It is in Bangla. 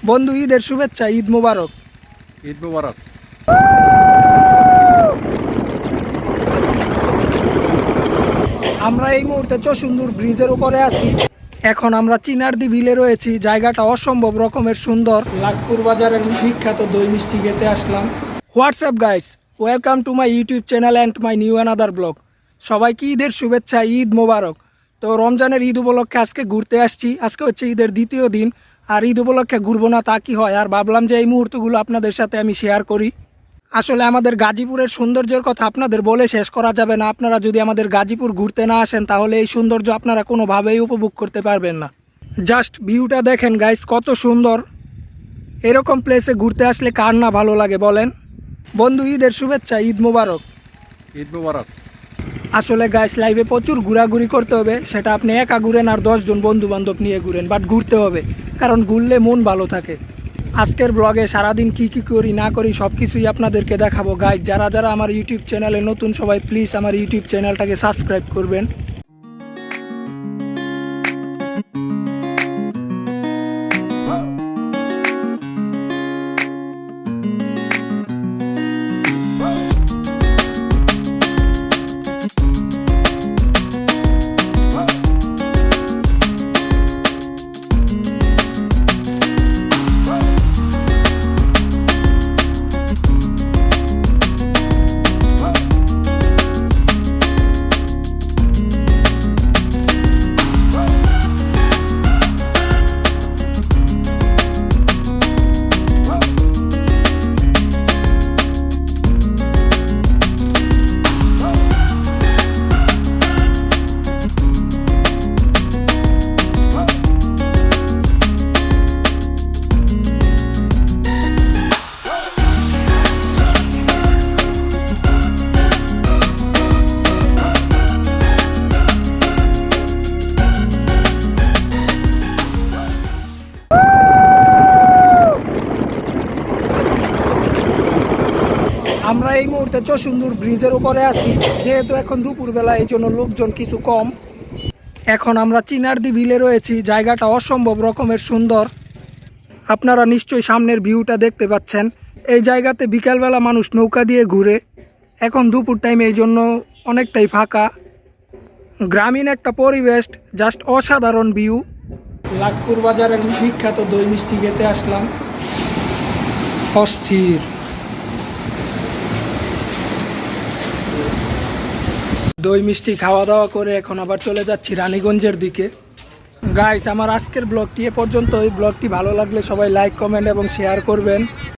বন্ধু, ঈদের শুভেচ্ছা। ঈদ মোবারক। ঈদ মোবারক। আমরা এই মুহূর্তে চুশুন্দুর ব্রিজের উপরে আছি। এখন আমরা চিনারদি বিলে রয়েছি। জায়গাটা অসম্ভব রকমের সুন্দর। লাখপুর বাজারের বিখ্যাত দই মিষ্টি খেতে আসলাম। What's up guys, welcome to my YouTube channel and my new another blog. সবাইকে ঈদের শুভেচ্ছা, ঈদ মোবারক। তো রমজানের ঈদ উপলক্ষে আজকে ঘুরতে আসছি। আজকে হচ্ছে ঈদের দ্বিতীয় দিন। আর ঈদ উপলক্ষে ঘুরবো না তা কি হয়, আর ভাবলাম যে এই মুহূর্তগুলো আপনাদের সাথে আমি শেয়ার করি। আসলে আমাদের গাজীপুরের সৌন্দর্যের কথা আপনাদের বলে শেষ করা যাবে না। আপনারা যদি আমাদের গাজীপুর ঘুরতে না আসেন তাহলে এই সৌন্দর্য আপনারা কোনোভাবেই উপভোগ করতে পারবেন না। জাস্ট ভিউটা দেখেন গাইস, কত সুন্দর। এরকম প্লেসে ঘুরতে আসলে কার না ভালো লাগে বলেন। বন্ধু, ঈদের শুভেচ্ছা, ঈদ মোবারক। ঈদ মোবারক। আসলে গাইস, লাইভে প্রচুর ঘোরাঘুরি করতে হবে। সেটা আপনি একা ঘুরেন আর 10 জন বন্ধু বান্ধব নিয়ে ঘুরেন, বাট ঘুরতে হবে, কারণ ঘুরলে মন ভালো থাকে। আজকের ব্লগে সারাদিন কি কি করি না করি সব কিছুই আপনাদেরকে দেখাবো। গাইজ, যারা যারা আমার ইউটিউব চ্যানেলে নতুন, সবাই প্লিজ আমার ইউটিউব চ্যানেলটাকে সাবস্ক্রাইব করবেন। আমরা এই মুহূর্তে চুশুন্দুর ব্রিজের উপরে আছি। যেহেতু এখন দুপুরবেলা, এই জন্য লোকজন কিছু কম। এখন আমরা চিনারদি বিলে রয়েছি। জায়গাটা অসম্ভব রকমের সুন্দর। আপনারা নিশ্চয়ই সামনের ভিউটা দেখতে পাচ্ছেন। এই জায়গাতে বিকালবেলা মানুষ নৌকা দিয়ে ঘুরে। এখন দুপুর টাইমে, এই জন্য অনেকটাই ফাঁকা। গ্রামীণ একটা পরিবেশ, জাস্ট অসাধারণ ভিউ। লাখপুর বাজারের বিখ্যাত দই মিষ্টি খেতে আসলাম। অস্থির। দই মিষ্টি খাওয়া দাওয়া করে এখন আবার চলে যাচ্ছি রানীগঞ্জের দিকে। গাইস, আমার আজকের ব্লগটি এ পর্যন্ত। এই ব্লগটি ভালো লাগলে সবাই লাইক, কমেন্ট এবং শেয়ার করবেন।